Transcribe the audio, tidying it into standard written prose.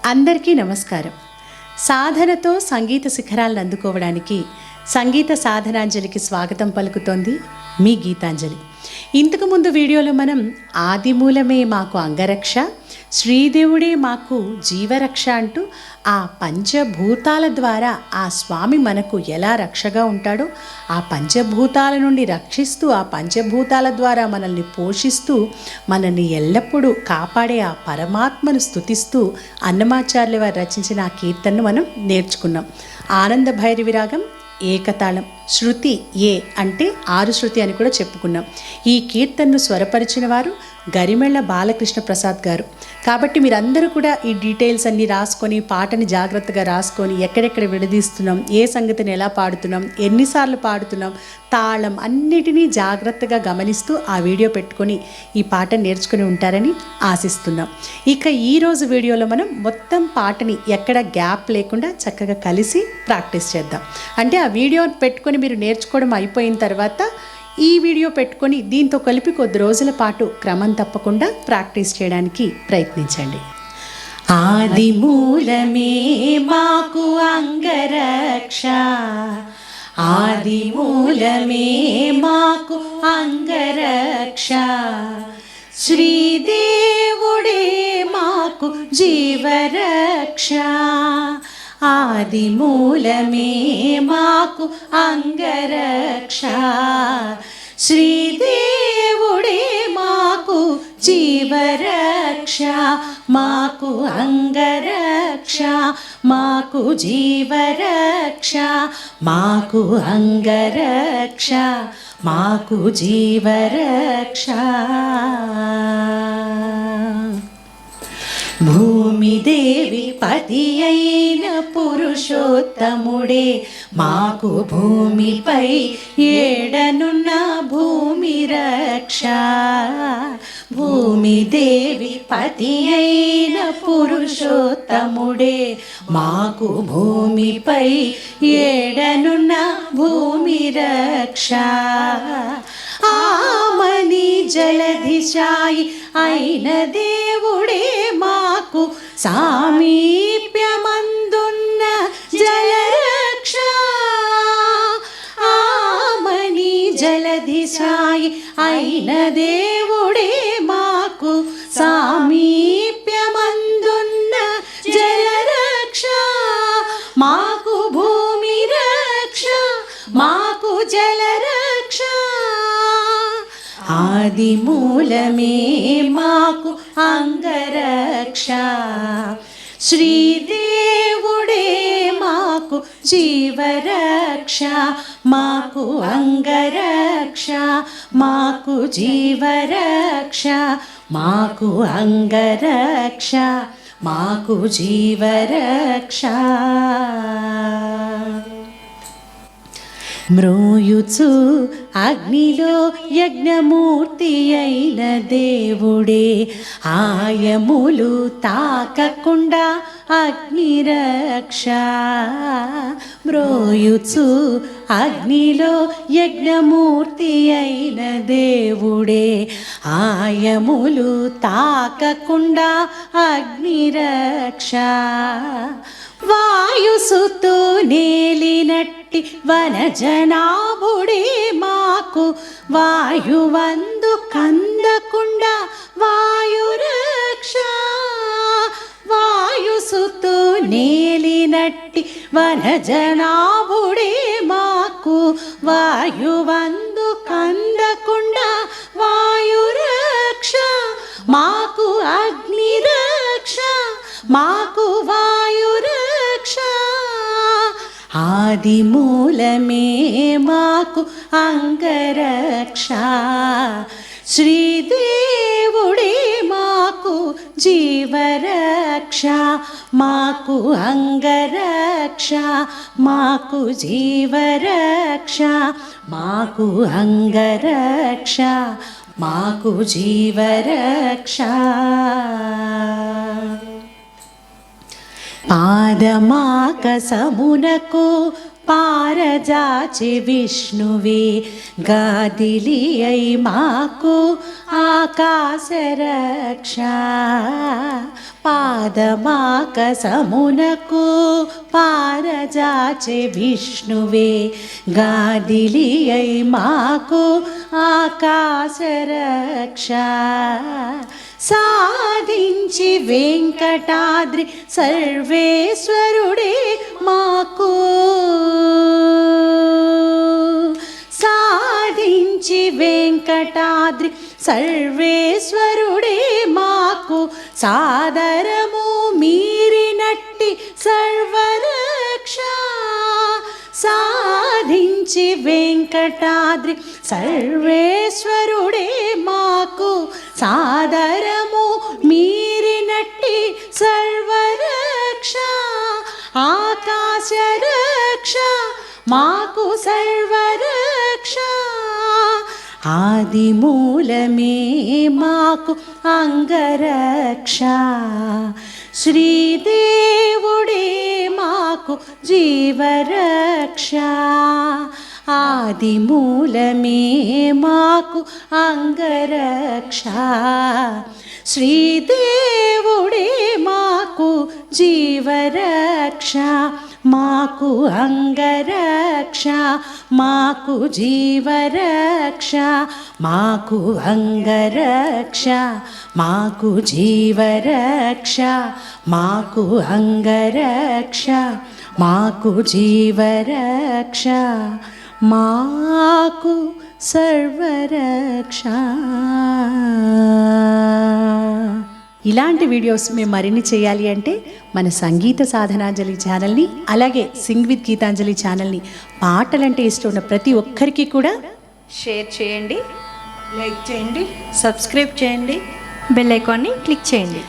అందరికీ నమస్కారం. సాధనతో సంగీత శిఖరాలను అందుకోవడానికి సంగీత సాధనాంజలికి స్వాగతం పలుకుతోంది మీ గీతాంజలి. ఇంతకుముందు వీడియోలో మనం ఆదిమూలమే మాకు అంగరక్ష, శ్రీదేవుడే మాకు జీవరక్ష అంటూ ఆ పంచభూతాల ద్వారా ఆ స్వామి మనకు ఎలా రక్షగా ఉంటాడో, ఆ పంచభూతాల నుండి రక్షిస్తూ ఆ పంచభూతాల ద్వారా మనల్ని పోషిస్తూ మనల్ని ఎల్లప్పుడూ కాపాడే ఆ పరమాత్మను స్తుతిస్తూ అన్నమాచార్యుల వారు రచించిన ఆ కీర్తనను మనం నేర్చుకున్నాం. ఆనంద భైరవి రాగం ఏకతాళం, శృతి ఏ అంటే 6 శృతి అని కూడా చెప్పుకున్నాం. ఈ కీర్తనను స్వరపరిచిన వారు గరిమెళ్ళ బాలకృష్ణ ప్రసాద్ గారు. కాబట్టి మీరందరూ కూడా ఈ డీటెయిల్స్ అన్నీ రాసుకొని, పాటని జాగ్రత్తగా రాసుకొని, ఎక్కడెక్కడ విడదీస్తున్నాం, ఏ సంగతిని ఎలా పాడుతున్నాం, ఎన్నిసార్లు పాడుతున్నాం, తాళం అన్నిటినీ జాగ్రత్తగా గమనిస్తూ ఆ వీడియో పెట్టుకొని ఈ పాటను నేర్చుకుని ఉంటారని ఆశిస్తున్నాం. ఇక ఈరోజు వీడియోలో మనం మొత్తం పాటని ఎక్కడ గ్యాప్ లేకుండా చక్కగా కలిసి ప్రాక్టీస్ చేద్దాం. అంటే ఆ వీడియో పెట్టుకొని మీరు నేర్చుకోవడం అయిపోయిన తర్వాత ఈ వీడియో పెట్టుకొని దీంతో కలిపి కొద్ది రోజుల పాటు క్రమం తప్పకుండా ప్రాక్టీస్ చేయడానికి ప్రయత్నించండి. ఆదిమూలమే మాకు అంగరక్ష, ఆదిమూలమే మాకు అంగరక్ష, శ్రీదేవుడే మాకు జీవరక్ష, ఆదిమూలమే మాకు అంగరక్ష, శ్రీదేవుడే మాకు జీవరక్ష, మాకు అంగరక్ష, మాకు జీవరక్ష, మాకు అంగరక్ష, మాకు జీవరక్ష. భూమిదేవి పతి అయిన పురుషోత్తముడే మాకు భూమిపై ఏడనున్న భూమి రక్ష, భూమిదేవి పతి అయిన పురుషోత్తముడే మాకు భూమిపై ఏడనున్న భూమి రక్ష, ఆమని జలధిశాయి అయిన దేవుడే మాకు సామీప్యమందున్న జలరక్ష, ఆమని జలధిశాయి అయిన దేవుడే మాకు సామీప్యమందున్న జలరక్ష, మాకు భూమి రక్ష, మాకు జలరక్ష, ఆదిమూలమే మాకు అంగరక్ష, శ్రీదేవుడే మాకు జీవరక్ష, మాకు అంగరక్ష, మాకు జీవరక్ష, మాకు అంగరక్ష, మాకు జీవరక్ష. మ్రోయుచు అగ్నిలో యజ్ఞమూర్తి అయిన దేవుడే ఆయములు తాకకుండా అగ్నిరక్ష, మ్రోయుచు అగ్నిలో యజ్ఞమూర్తి అయిన దేవుడే ఆయములు తాకకుండా అగ్నిరక్ష, వాయుసుతో నేలినట్టి వనజనాభుడే మాకు వాయువందు కందకుండా వాయురక్ష, వాయుసుతో నేలినట్టి వనజనాభుడే మాకు వాయువందు కందకుండా వాయురక్ష, మాకు అగ్నిరక్ష, మాకు వాయురక్ష, ఆదిమూలమే మాకు అంగరక్ష, శ్రీదేవుడే మాకు జీవరక్ష, మాకు అంగరక్ష, మాకు జీవరక్ష, మాకు అంగరక్ష, మాకు జీవరక్ష. పాదమాకసమునకు పారజాచి విష్ణువే గాదిలి అయి మాకు ఆకాశ రక్ష పాదమాకసమునకు పారజాచి విష్ణువే గాదిలి అయి మాకు ఆకాశ రక్ష సాధించి వెంకటాద్రి సర్వేశ్వరుడే మాకు సాధించి వెంకటాద్రి సర్వేశ్వరుడే మాకు సాదరము మీరినట్టి సర్వరక్ష సాధించి వెంకటాద్రి సర్వేశ్వరుడే మాకు సాదరము మీరినట్టి సర్వరక్ష ఆకాశ రక్ష మాకు సర్వరక్ష ఆది మూలమే మాకు అంగరక్ష శ్రీదేవుడే మాకు జీవరక్ష ఆది మూలమే మాకు అంగరక్ష శ్రీదేవుడే మాకు జీవరక్ష మాకు అంగరక్ష మాకు జీవరక్ష మాకు అంగరక్ష మాకు జీవరక్ష మాకు అంగరక్ష మాకు జీవరక్ష మాకు సర్వరక్ష. ఇలాంటి వీడియోస్ మేము మరిన్ని చేయాలి అంటే మన సంగీత సాధనాంజలి ఛానల్ని అలాగే సింగ్ విత్ గీతాంజలి ఛానల్ని పాటలంటే ఇష్టం ఉన్న ప్రతి ఒక్కరికి కూడా షేర్ చేయండి, లైక్ చేయండి, సబ్స్క్రైబ్ చేయండి, బెల్ ఐకాన్ని క్లిక్ చేయండి.